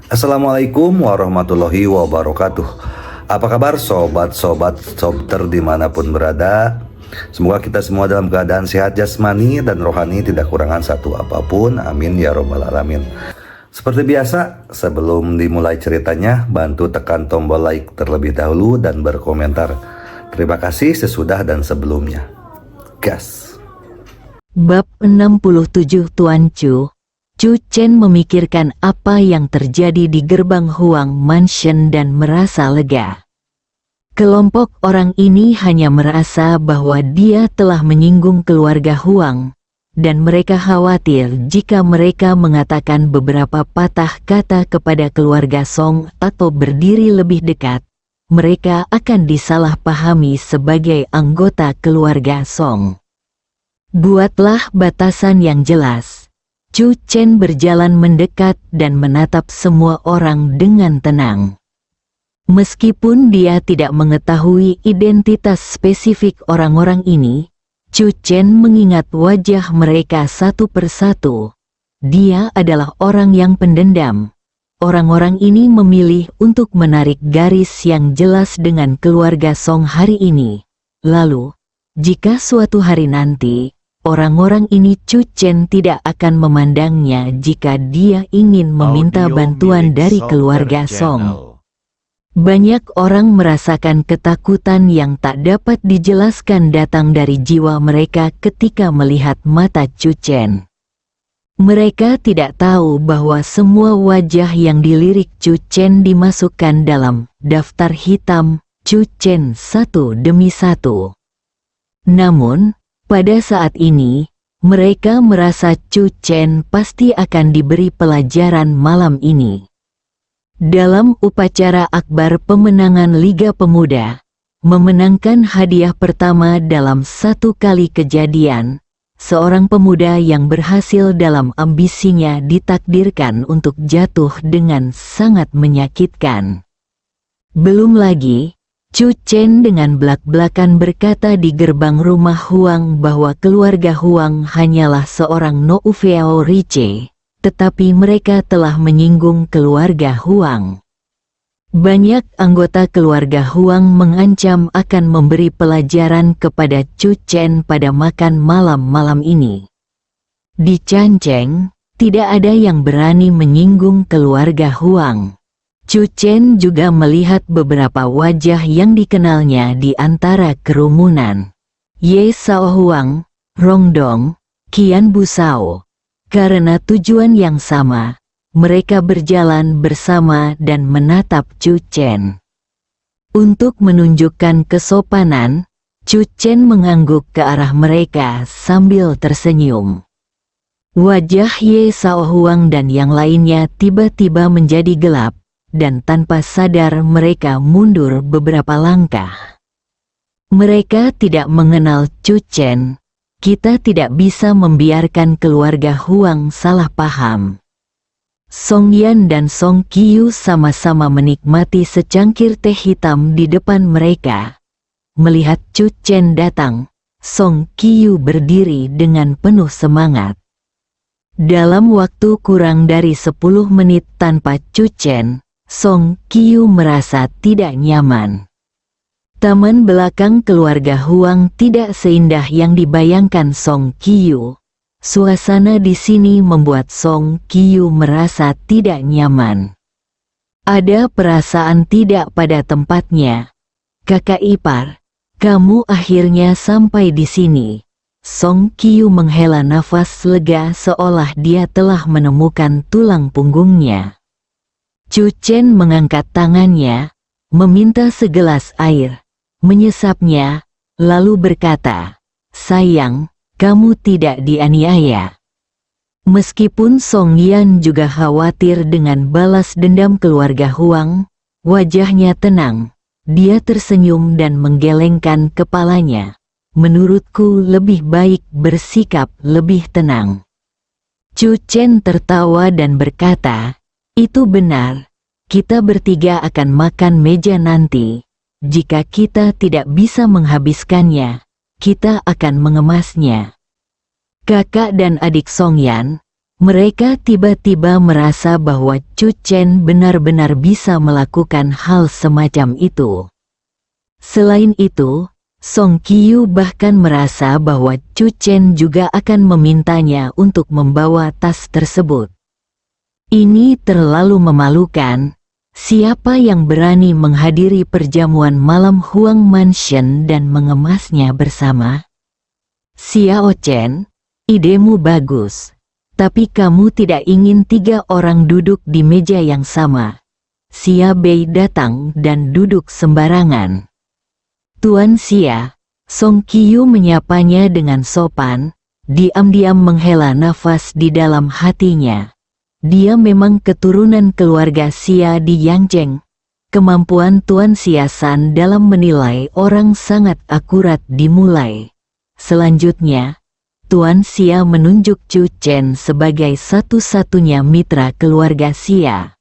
Assalamualaikum warahmatullahi wabarakatuh. Apa kabar sobat-sobat sobter dimanapun berada? Semoga kita semua dalam keadaan sehat jasmani dan rohani, tidak kurangan satu apapun. Amin ya robbal alamin. Seperti biasa, sebelum dimulai ceritanya, bantu tekan tombol like terlebih dahulu dan berkomentar. Terima kasih sesudah dan sebelumnya. Gas. Bab 67. Tuan Chu Chen memikirkan apa yang terjadi di gerbang Huang Mansion dan merasa lega. Kelompok orang ini hanya merasa bahwa dia telah menyinggung keluarga Huang, dan mereka khawatir jika mereka mengatakan beberapa patah kata kepada keluarga Song atau berdiri lebih dekat, mereka akan disalahpahami sebagai anggota keluarga Song. Buatlah batasan yang jelas. Chen berjalan mendekat dan menatap semua orang dengan tenang. Meskipun dia tidak mengetahui identitas spesifik orang-orang ini, Chen mengingat wajah mereka satu persatu. Dia adalah orang yang pendendam. Orang-orang ini memilih untuk menarik garis yang jelas dengan keluarga Song hari ini. Lalu, jika suatu hari nanti, orang-orang ini Chen tidak akan memandangnya jika dia ingin meminta bantuan dari keluarga Song. Banyak orang merasakan ketakutan yang tak dapat dijelaskan datang dari jiwa mereka ketika melihat mata Chen. Mereka tidak tahu bahwa semua wajah yang dilirik Chen dimasukkan dalam daftar hitam Chen satu demi satu. Namun, pada saat ini, mereka merasa Chen pasti akan diberi pelajaran malam ini. Dalam upacara akbar pemenangan Liga Pemuda, memenangkan hadiah pertama dalam satu kali kejadian, seorang pemuda yang berhasil dalam ambisinya ditakdirkan untuk jatuh dengan sangat menyakitkan. Belum lagi, Chen dengan belak-belakan berkata di gerbang rumah Huang bahwa keluarga Huang hanyalah seorang Nouveau Riche, tetapi mereka telah menyinggung keluarga Huang. Banyak anggota keluarga Huang mengancam akan memberi pelajaran kepada Chen pada makan malam ini. Di Canceng, tidak ada yang berani menyinggung keluarga Huang. Chen juga melihat beberapa wajah yang dikenalnya di antara kerumunan. Ye Sao Huang, Rong Dong, Qian Busao. Karena tujuan yang sama, mereka berjalan bersama dan menatap Chen. Untuk menunjukkan kesopanan, Chen mengangguk ke arah mereka sambil tersenyum. Wajah Ye Sao Huang dan yang lainnya tiba-tiba menjadi gelap, dan tanpa sadar mereka mundur beberapa langkah. Mereka tidak mengenal Chen. Kita tidak bisa membiarkan keluarga Huang salah paham. Song Yan dan Song Qiu sama-sama menikmati secangkir teh hitam di depan mereka. Melihat Chen datang, Song Qiu berdiri dengan penuh semangat. Dalam waktu kurang dari 10 menit tanpa Chen, Song Qiu merasa tidak nyaman. Taman belakang keluarga Huang tidak seindah yang dibayangkan Song Qiu. Suasana di sini membuat Song Qiu merasa tidak nyaman. Ada perasaan tidak pada tempatnya. Kakak ipar, kamu akhirnya sampai di sini. Song Qiu menghela nafas lega seolah dia telah menemukan tulang punggungnya. Chen mengangkat tangannya, meminta segelas air, menyesapnya, lalu berkata, "Sayang, kamu tidak dianiaya." Meskipun Song Yan juga khawatir dengan balas dendam keluarga Huang, wajahnya tenang. Dia tersenyum dan menggelengkan kepalanya. "Menurutku lebih baik bersikap lebih tenang." Chen tertawa dan berkata, "Itu benar, kita bertiga akan makan meja nanti. Jika kita tidak bisa menghabiskannya, kita akan mengemasnya." Kakak dan adik Song Yan, Mereka tiba-tiba merasa bahwa Chu Chen benar-benar bisa melakukan hal semacam itu. Selain itu, Song Qiu bahkan merasa bahwa Chu Chen juga akan memintanya untuk membawa tas tersebut. Ini terlalu memalukan. Siapa yang berani menghadiri perjamuan malam Huang Mansion dan mengemasnya bersama? Xiao Chen, idemu bagus. Tapi kamu tidak ingin 3 orang duduk di meja yang sama. Xia Bei datang dan duduk sembarangan. Tuan Xia, Song Qiu menyapanya dengan sopan, diam-diam menghela nafas di dalam hatinya. Dia memang keturunan keluarga Xia di Yangzheng. Kemampuan Tuan Xia San dalam menilai orang sangat akurat dimulai. Selanjutnya, Tuan Xia menunjuk Chu Chen sebagai satu-satunya mitra keluarga Xia.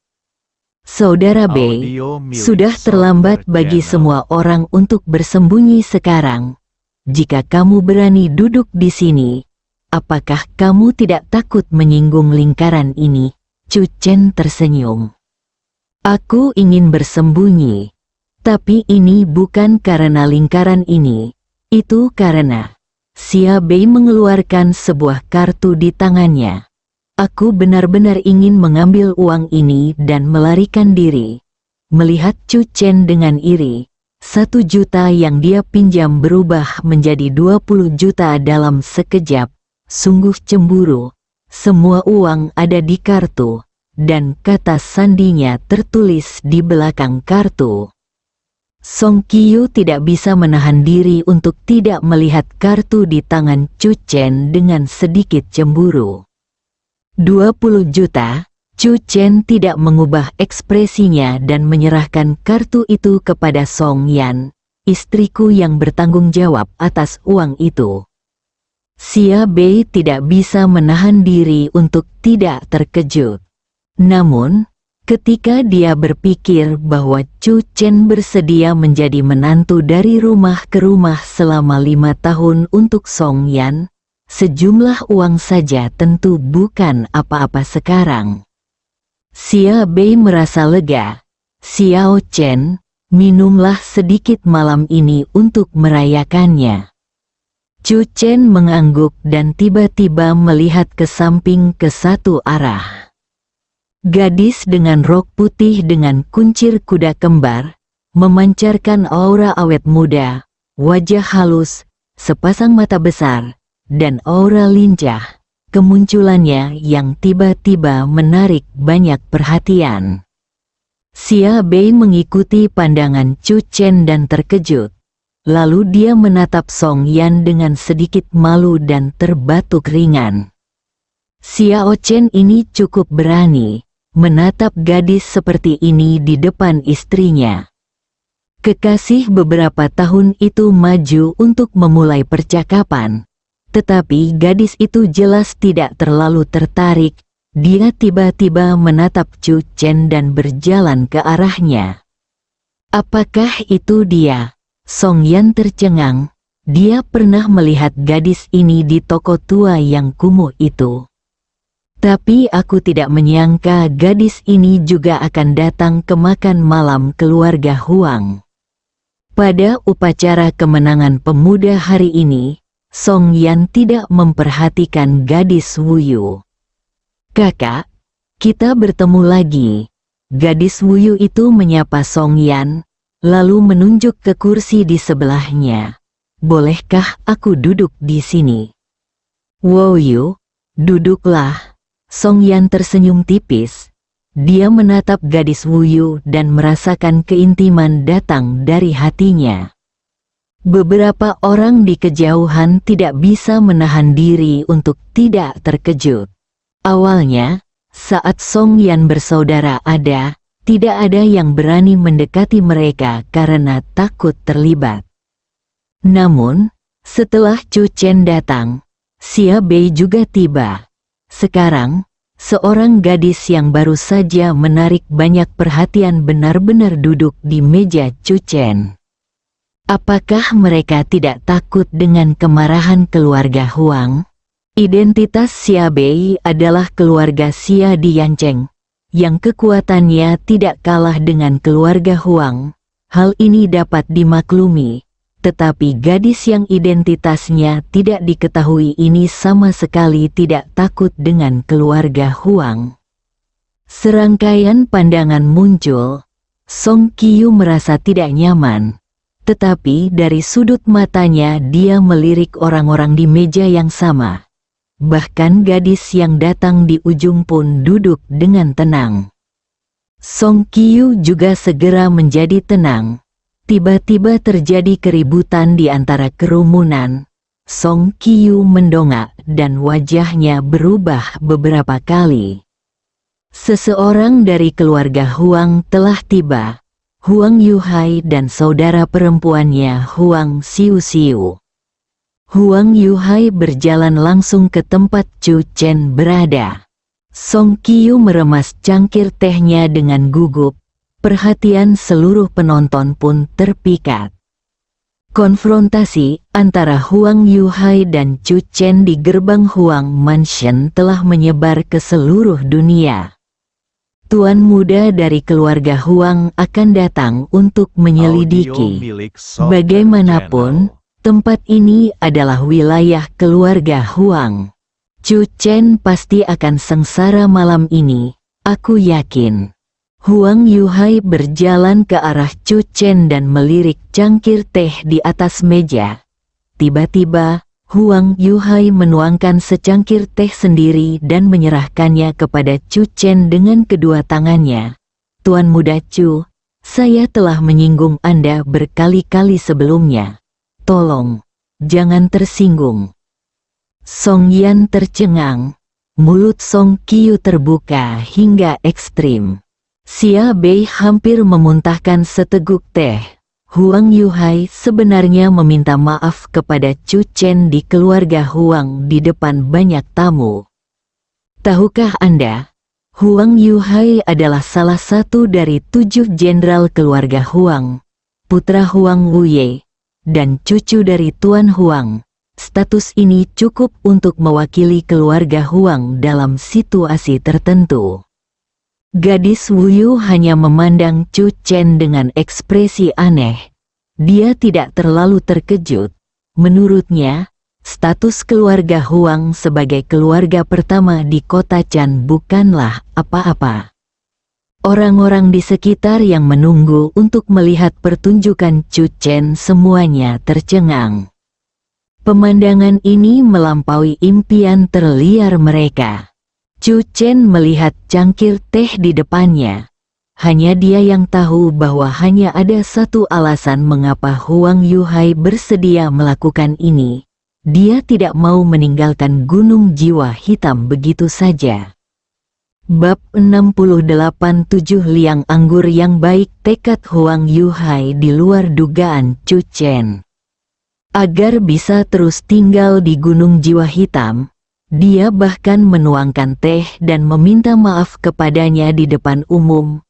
Saudara Bei, sudah terlambat bagi semua orang untuk bersembunyi sekarang. Jika kamu berani duduk di sini, apakah kamu tidak takut menyinggung lingkaran ini? Chu Chen tersenyum. Aku ingin bersembunyi. Tapi ini bukan karena lingkaran ini. Itu karena Xia Bei mengeluarkan sebuah kartu di tangannya. Aku benar-benar ingin mengambil uang ini dan melarikan diri. Melihat Chu Chen dengan iri, 1 juta yang dia pinjam berubah menjadi 20 juta dalam sekejap. Sungguh cemburu. Semua uang ada di kartu, dan kata sandinya tertulis di belakang kartu. Song Qiu tidak bisa menahan diri untuk tidak melihat kartu di tangan Chu Chen dengan sedikit cemburu. 20 juta, Chu Chen tidak mengubah ekspresinya dan menyerahkan kartu itu kepada Song Yan, istriku yang bertanggung jawab atas uang itu. Xia Bei tidak bisa menahan diri untuk tidak terkejut. Namun, ketika dia berpikir bahwa Chu Chen bersedia menjadi menantu dari rumah ke rumah selama 5 tahun untuk Song Yan, sejumlah uang saja tentu bukan apa-apa sekarang. Xia Bei merasa lega. Xiao Chen, minumlah sedikit malam ini untuk merayakannya. Chu Chen mengangguk dan tiba-tiba melihat ke samping ke satu arah. Gadis dengan rok putih dengan kuncir kuda kembar, memancarkan aura awet muda, wajah halus, sepasang mata besar, dan aura lincah. Kemunculannya yang tiba-tiba menarik banyak perhatian. Xia Bei mengikuti pandangan Chu Chen dan terkejut. Lalu dia menatap Song Yan dengan sedikit malu dan terbatuk ringan. Xiao Chen ini cukup berani, menatap gadis seperti ini di depan istrinya. Kekasih beberapa tahun itu maju untuk memulai percakapan. Tetapi gadis itu jelas tidak terlalu tertarik. Dia tiba-tiba menatap Chu Chen dan berjalan ke arahnya. Apakah itu dia? Song Yan tercengang. Dia pernah melihat gadis ini di toko tua yang kumuh itu. Tapi aku tidak menyangka gadis ini juga akan datang ke makan malam keluarga Huang. Pada upacara kemenangan pemuda hari ini, Song Yan tidak memperhatikan gadis Wuyu. Kakak, kita bertemu lagi. Gadis Wuyu itu menyapa Song Yan, lalu menunjuk ke kursi di sebelahnya. Bolehkah aku duduk di sini? Wuyu, duduklah. Song Yan tersenyum tipis. Dia menatap gadis Wuyu dan merasakan keintiman datang dari hatinya. Beberapa orang di kejauhan tidak bisa menahan diri untuk tidak terkejut. Awalnya, saat Song Yan bersaudara ada, tidak ada yang berani mendekati mereka karena takut terlibat. Namun, setelah Chu Chen datang, Xia Bei juga tiba. Sekarang, seorang gadis yang baru saja menarik banyak perhatian benar-benar duduk di meja Chu Chen. Apakah mereka tidak takut dengan kemarahan keluarga Huang? Identitas Xia Bei adalah keluarga Xia di Yancheng, yang kekuatannya tidak kalah dengan keluarga Huang. Hal ini dapat dimaklumi, tetapi gadis yang identitasnya tidak diketahui ini sama sekali tidak takut dengan keluarga Huang. Serangkaian pandangan muncul. Song Qiu merasa tidak nyaman, tetapi dari sudut matanya dia melirik orang-orang di meja yang sama. Bahkan gadis yang datang di ujung pun duduk dengan tenang. Song Qiu juga segera menjadi tenang. Tiba-tiba terjadi keributan di antara kerumunan. Song Qiu mendongak dan wajahnya berubah beberapa kali. Seseorang dari keluarga Huang telah tiba. Huang Yuhai dan saudara perempuannya Huang Xiu. Huang Yuhai berjalan langsung ke tempat Chu Chen berada. Song Qiu meremas cangkir tehnya dengan gugup. Perhatian seluruh penonton pun terpikat. Konfrontasi antara Huang Yuhai dan Chu Chen di gerbang Huang Mansion telah menyebar ke seluruh dunia. Tuan muda dari keluarga Huang akan datang untuk menyelidiki. Bagaimanapun, tempat ini adalah wilayah keluarga Huang. Chu Chen pasti akan sengsara malam ini, aku yakin. Huang Yuhai berjalan ke arah Chu Chen dan melirik cangkir teh di atas meja. Tiba-tiba, Huang Yuhai menuangkan secangkir teh sendiri dan menyerahkannya kepada Chu Chen dengan kedua tangannya. Tuan muda Chu, saya telah menyinggung Anda berkali-kali sebelumnya. Tolong, jangan tersinggung. Song Yan tercengang. Mulut Song Qiu terbuka hingga ekstrim. Xia Bei hampir memuntahkan seteguk teh. Huang Yuhai sebenarnya meminta maaf kepada Chu Chen di keluarga Huang di depan banyak tamu. Tahukah Anda, Huang Yuhai adalah salah satu dari 7 jenderal keluarga Huang, putra Huang Wuye, dan cucu dari Tuan Huang. Status ini cukup untuk mewakili keluarga Huang dalam situasi tertentu. Gadis Wuyu hanya memandang Chu Chen dengan ekspresi aneh. Dia tidak terlalu terkejut. Menurutnya, status keluarga Huang sebagai keluarga pertama di kota Chan bukanlah apa-apa. Orang-orang di sekitar yang menunggu untuk melihat pertunjukan Chu Chen semuanya tercengang. Pemandangan ini melampaui impian terliar mereka. Chu Chen melihat cangkir teh di depannya. Hanya dia yang tahu bahwa hanya ada satu alasan mengapa Huang Yuhai bersedia melakukan ini. Dia tidak mau meninggalkan Gunung Jiwa Hitam begitu saja. Bab 68-7 Liang Anggur yang baik. Tekad Huang Yuhai di luar dugaan Chu Chen. Agar bisa terus tinggal di Gunung Jiwa Hitam, dia bahkan menuangkan teh dan meminta maaf kepadanya di depan umum.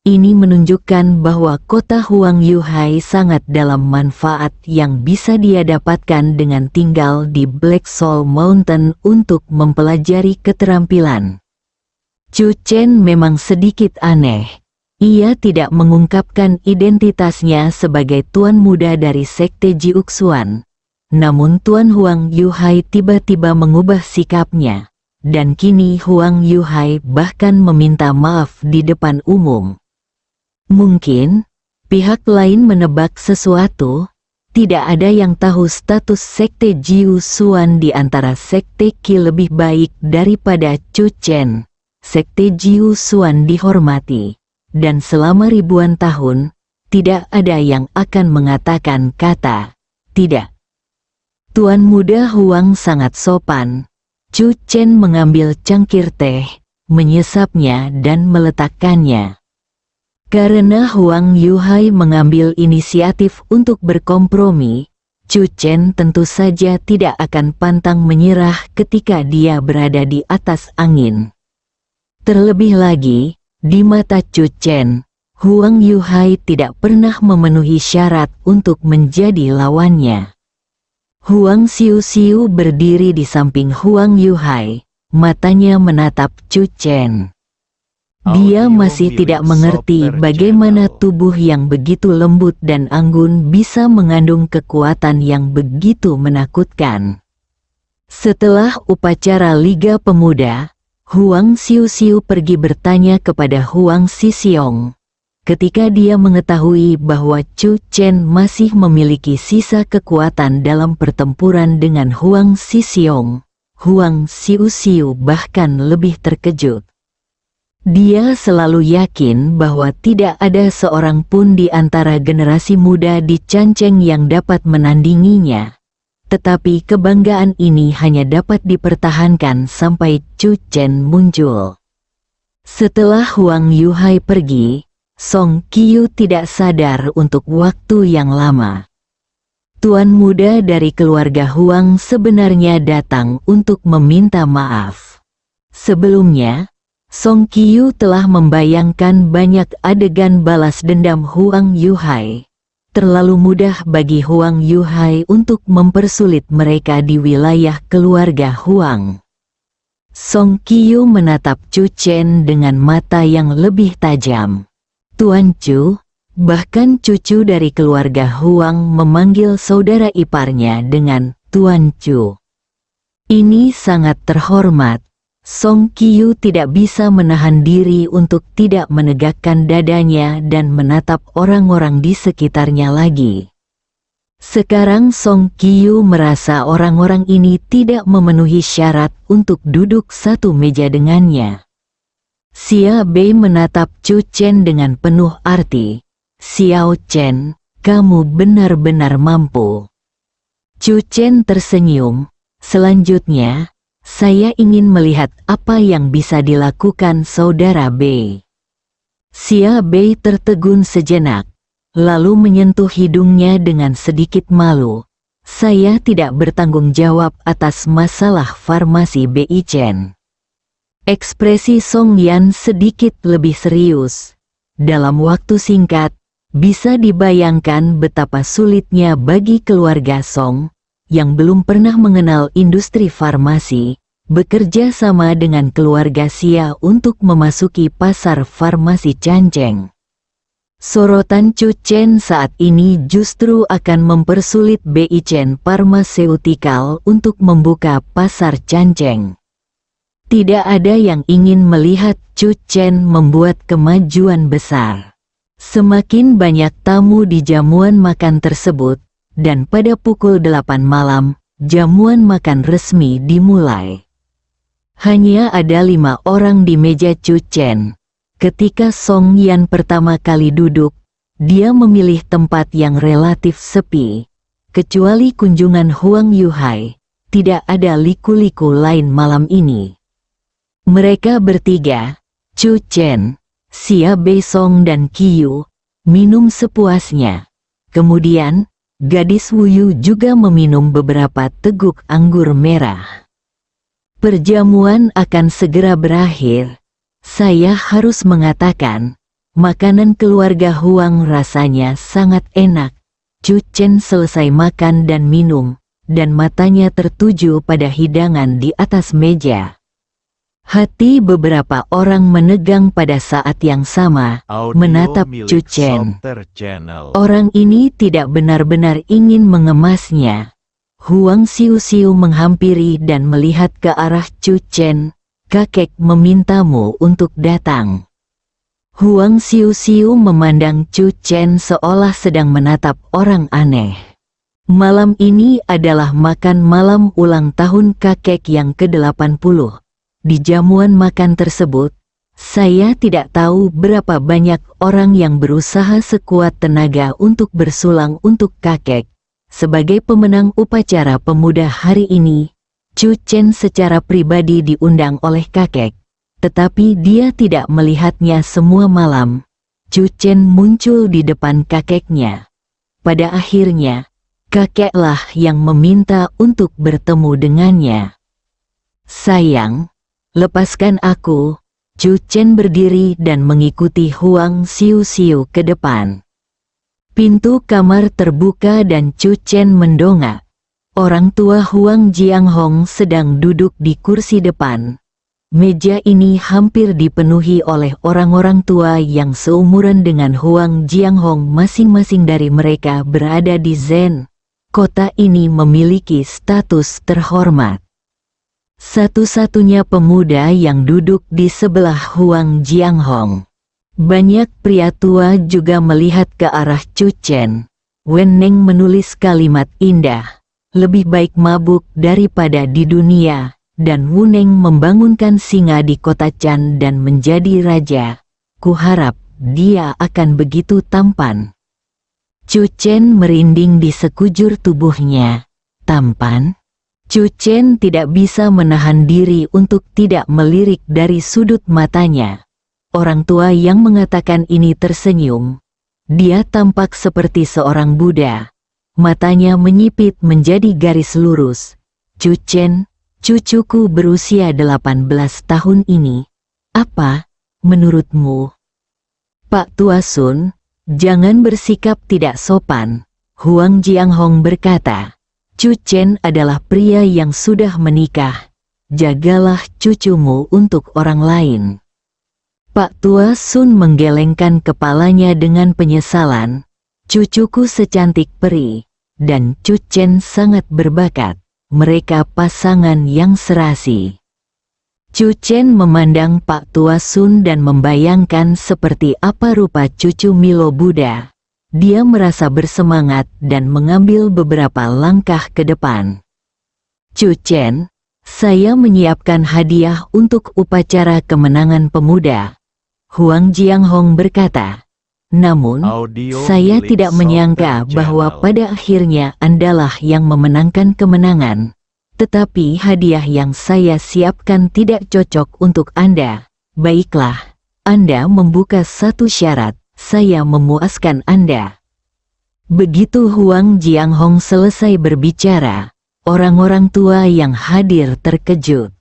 Ini menunjukkan bahwa kota Huang Yuhai sangat dalam manfaat yang bisa dia dapatkan dengan tinggal di Black Soul Mountain untuk mempelajari keterampilan. Chu Chen memang sedikit aneh. Ia tidak mengungkapkan identitasnya sebagai tuan muda dari sekte Jiuxuan. Namun Tuan Huang Yuhai tiba-tiba mengubah sikapnya, dan kini Huang Yuhai bahkan meminta maaf di depan umum. Mungkin, pihak lain menebak sesuatu. Tidak ada yang tahu status sekte Jiuxuan di antara sekte Qi lebih baik daripada Chu Chen. Sekte Jiuxuan dihormati, dan selama ribuan tahun, tidak ada yang akan mengatakan kata tidak. Tuan muda Huang sangat sopan. Chu Chen mengambil cangkir teh, menyesapnya dan meletakkannya. Karena Huang Yuhai mengambil inisiatif untuk berkompromi, Chu Chen tentu saja tidak akan pantang menyerah ketika dia berada di atas angin. Terlebih lagi, di mata Chu Chen, Huang Yuhai tidak pernah memenuhi syarat untuk menjadi lawannya. Huang Xiu berdiri di samping Huang Yuhai, matanya menatap Chu Chen. Dia masih tidak mengerti bagaimana tubuh yang begitu lembut dan anggun bisa mengandung kekuatan yang begitu menakutkan. Setelah upacara Liga Pemuda, Huang Xiu pergi bertanya kepada Huang Xixiong. Ketika dia mengetahui bahwa Chu Chen masih memiliki sisa kekuatan dalam pertempuran dengan Huang Xixiong, Huang Xiu bahkan lebih terkejut. Dia selalu yakin bahwa tidak ada seorang pun di antara generasi muda di Canceng yang dapat menandinginya. Tetapi kebanggaan ini hanya dapat dipertahankan sampai Chu Chen muncul. Setelah Huang Yuhai pergi, Song Qiu tidak sadar untuk waktu yang lama. Tuan muda dari keluarga Huang sebenarnya datang untuk meminta maaf. Sebelumnya, Song Qiu telah membayangkan banyak adegan balas dendam Huang Yuhai. Terlalu mudah bagi Huang Yuhai untuk mempersulit mereka di wilayah keluarga Huang. Song Qiu menatap Chu Chen dengan mata yang lebih tajam. Tuan Chu, bahkan cucu dari keluarga Huang memanggil saudara iparnya dengan Tuan Chu. Ini sangat terhormat. Song Qiu tidak bisa menahan diri untuk tidak menegakkan dadanya dan menatap orang-orang di sekitarnya lagi. Sekarang Song Qiu merasa orang-orang ini tidak memenuhi syarat untuk duduk satu meja dengannya. Xia Bei menatap Chu Chen dengan penuh arti. Xiao Chen, kamu benar-benar mampu. Chu Chen tersenyum. Selanjutnya, saya ingin melihat apa yang bisa dilakukan saudara Bei. Xia Bei tertegun sejenak, lalu menyentuh hidungnya dengan sedikit malu. Saya tidak bertanggung jawab atas masalah farmasi Bei Chen. Ekspresi Song Yan sedikit lebih serius. Dalam waktu singkat, bisa dibayangkan betapa sulitnya bagi keluarga Song, yang belum pernah mengenal industri farmasi, bekerja sama dengan keluarga Xia untuk memasuki pasar farmasi Canceng. Sorotan Chu Chen saat ini justru akan mempersulit Bei Chen Pharmaceutical untuk membuka pasar Canceng. Tidak ada yang ingin melihat Chu Chen membuat kemajuan besar. Semakin banyak tamu di jamuan makan tersebut, dan pada pukul 8 malam, jamuan makan resmi dimulai. Hanya ada 5 orang di meja Chu Chen. Ketika Song Yan pertama kali duduk, dia memilih tempat yang relatif sepi. Kecuali kunjungan Huang Yuhai, tidak ada liku-liku lain malam ini. Mereka bertiga, Chu Chen, Xia Bei Song dan Qiu, minum sepuasnya. Kemudian, gadis Wuyu juga meminum beberapa teguk anggur merah. Perjamuan akan segera berakhir. Saya harus mengatakan, makanan keluarga Huang rasanya sangat enak. Chu Chen selesai makan dan minum, dan matanya tertuju pada hidangan di atas meja. Hati beberapa orang menegang pada saat yang sama, menatap Chu Chen. Orang ini tidak benar-benar ingin mengemasnya. Huang Xiu menghampiri dan melihat ke arah Chu Chen. Kakek memintamu untuk datang. Huang Xiu memandang Chu Chen seolah sedang menatap orang aneh. Malam ini adalah makan malam ulang tahun kakek yang ke-80. Di jamuan makan tersebut, saya tidak tahu berapa banyak orang yang berusaha sekuat tenaga untuk bersulang untuk kakek. Sebagai pemenang upacara pemuda hari ini, Chu Chen secara pribadi diundang oleh kakek, tetapi dia tidak melihatnya semua malam. Chu Chen muncul di depan kakeknya. Pada akhirnya, kakeklah yang meminta untuk bertemu dengannya. Sayang, lepaskan aku. Chu Chen berdiri dan mengikuti Huang Xiu ke depan. Pintu kamar terbuka dan Chu Chen mendongak. Orang tua Huang Jianghong sedang duduk di kursi depan. Meja ini hampir dipenuhi oleh orang-orang tua yang seumuran dengan Huang Jianghong. Masing-masing dari mereka berada di Zhen. Kota ini memiliki status terhormat. Satu-satunya pemuda yang duduk di sebelah Huang Jianghong. Banyak pria tua juga melihat ke arah Chu Chen. Wen Neng menulis kalimat indah. Lebih baik mabuk daripada di dunia, dan Wu Neng membangunkan singa di kota Chan dan menjadi raja. Kuharap dia akan begitu tampan. Chu Chen merinding di sekujur tubuhnya. Tampan? Chu Chen tidak bisa menahan diri untuk tidak melirik dari sudut matanya. Orang tua yang mengatakan ini tersenyum. Dia tampak seperti seorang Buddha. Matanya menyipit menjadi garis lurus. Chu Chen, cucuku berusia 18 tahun ini. Apa, menurutmu? Pak Tua Sun, jangan bersikap tidak sopan. Huang Jianghong berkata. Chu Chen adalah pria yang sudah menikah. Jagalah cucumu untuk orang lain. Pak Tua Sun menggelengkan kepalanya dengan penyesalan. Cucuku secantik peri. Dan Chu Chen sangat berbakat. Mereka pasangan yang serasi. Chu Chen memandang Pak Tua Sun dan membayangkan seperti apa rupa cucu Milo Buddha. Dia merasa bersemangat dan mengambil beberapa langkah ke depan. Chu Chen, saya menyiapkan hadiah untuk upacara kemenangan pemuda. Huang Jianghong berkata. Namun, saya tidak menyangka bahwa pada akhirnya Andalah yang memenangkan kemenangan. Tetapi hadiah yang saya siapkan tidak cocok untuk Anda. Baiklah, Anda membuka satu syarat, saya memuaskan Anda. Begitu Huang Jianghong selesai berbicara, orang-orang tua yang hadir terkejut.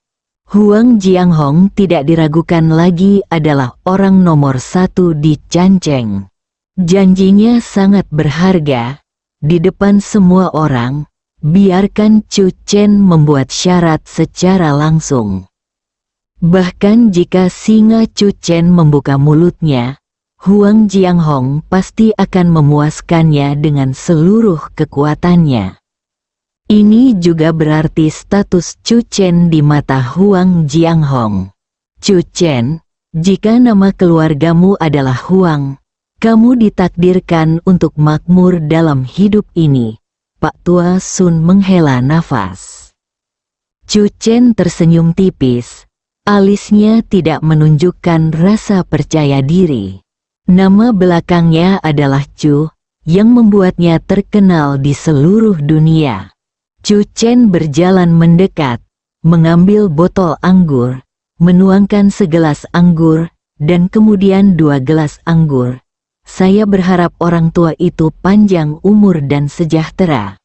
Huang Jianghong tidak diragukan lagi adalah orang nomor 1 di Changcheng. Janjinya sangat berharga. Di depan semua orang, biarkan Chu Chen membuat syarat secara langsung. Bahkan jika singa Chu Chen membuka mulutnya, Huang Jianghong pasti akan memuaskannya dengan seluruh kekuatannya. Ini juga berarti status Chu Chen di mata Huang Jianghong. Chu Chen, jika nama keluargamu adalah Huang, kamu ditakdirkan untuk makmur dalam hidup ini. Pak Tua Sun menghela nafas. Chu Chen tersenyum tipis. Alisnya tidak menunjukkan rasa percaya diri. Nama belakangnya adalah Chu, yang membuatnya terkenal di seluruh dunia. Chu Chen berjalan mendekat, mengambil botol anggur, menuangkan segelas anggur, dan kemudian 2 gelas anggur. Saya berharap orang tua itu panjang umur dan sejahtera.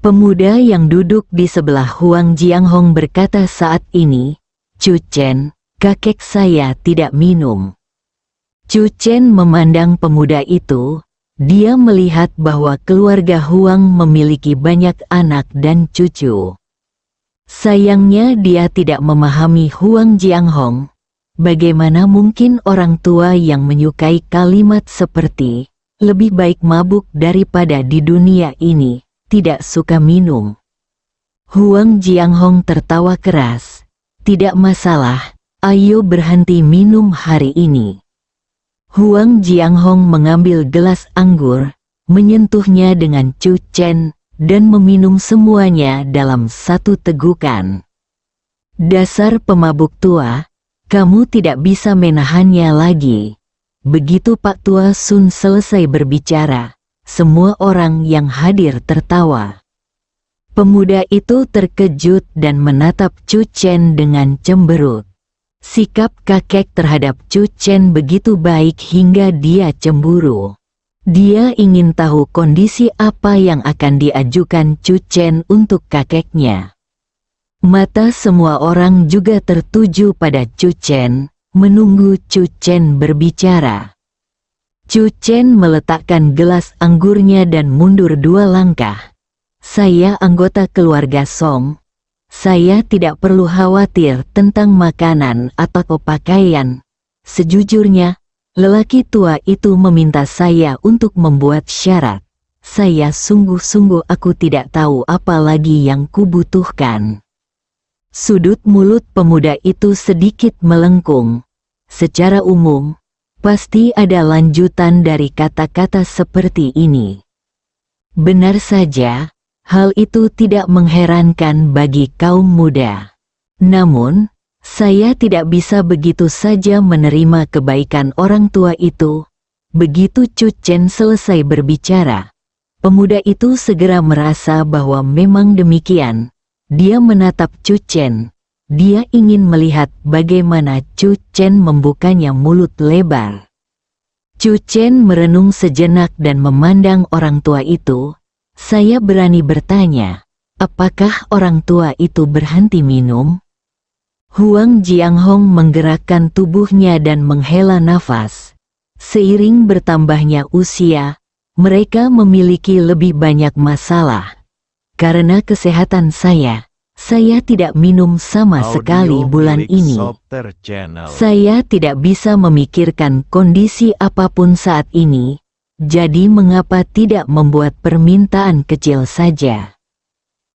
Pemuda yang duduk di sebelah Huang Jianghong berkata saat ini, Chu Chen, kakek saya tidak minum. Chu Chen memandang pemuda itu. Dia melihat bahwa keluarga Huang memiliki banyak anak dan cucu. Sayangnya dia tidak memahami Huang Jianghong. Bagaimana mungkin orang tua yang menyukai kalimat seperti, lebih baik mabuk daripada di dunia ini, tidak suka minum. Huang Jianghong tertawa keras. Tidak masalah, ayo berhenti minum hari ini. Huang Jianghong mengambil gelas anggur, menyentuhnya dengan Chu Chen, dan meminum semuanya dalam satu tegukan. Dasar pemabuk tua, kamu tidak bisa menahannya lagi. Begitu Pak Tua Sun selesai berbicara, semua orang yang hadir tertawa. Pemuda itu terkejut dan menatap Chu Chen dengan cemberut. Sikap kakek terhadap Chu Chen begitu baik hingga dia cemburu. Dia ingin tahu kondisi apa yang akan diajukan Chu Chen untuk kakeknya. Mata semua orang juga tertuju pada Chu Chen, menunggu Chu Chen berbicara. Chu Chen meletakkan gelas anggurnya dan mundur 2 langkah. Saya anggota keluarga Song. Saya tidak perlu khawatir tentang makanan atau pakaian. Sejujurnya, lelaki tua itu meminta saya untuk membuat syarat. Saya sungguh-sungguh aku tidak tahu apa lagi yang kubutuhkan. Sudut mulut pemuda itu sedikit melengkung. Secara umum, pasti ada lanjutan dari kata-kata seperti ini. Benar saja, hal itu tidak mengherankan bagi kaum muda. Namun, saya tidak bisa begitu saja menerima kebaikan orang tua itu. Begitu Chu Chen selesai berbicara, pemuda itu segera merasa bahwa memang demikian. Dia menatap Chu Chen. Dia ingin melihat bagaimana Chu Chen membukanya mulut lebar. Chu Chen merenung sejenak dan memandang orang tua itu. Saya berani bertanya, apakah orang tua itu berhenti minum? Huang Jianghong menggerakkan tubuhnya dan menghela nafas. Seiring bertambahnya usia, mereka memiliki lebih banyak masalah. Karena kesehatan saya tidak minum sama sekali bulan ini. Saya tidak bisa memikirkan kondisi apapun saat ini, jadi mengapa tidak membuat permintaan kecil saja?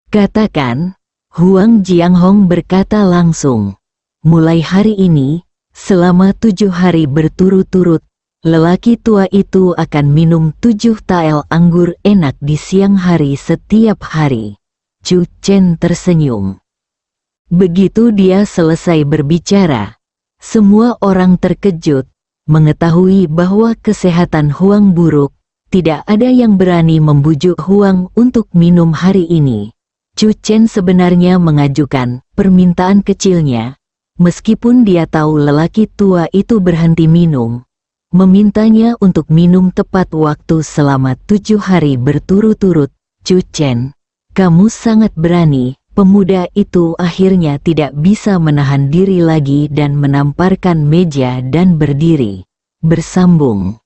Katakan, Huang Jianghong berkata langsung. Mulai hari ini, selama 7 hari berturut-turut, lelaki tua itu akan minum 7 tael anggur enak di siang hari setiap hari. Chu Chen tersenyum. Begitu dia selesai berbicara, semua orang terkejut, mengetahui bahwa kesehatan Huang buruk. Tidak ada yang berani membujuk Huang untuk minum hari ini. Chu Chen sebenarnya mengajukan permintaan kecilnya, meskipun dia tahu lelaki tua itu berhenti minum. Memintanya untuk minum tepat waktu selama 7 hari berturut-turut. Chu Chen, kamu sangat berani. Pemuda itu akhirnya tidak bisa menahan diri lagi dan menamparkan meja dan berdiri. Bersambung.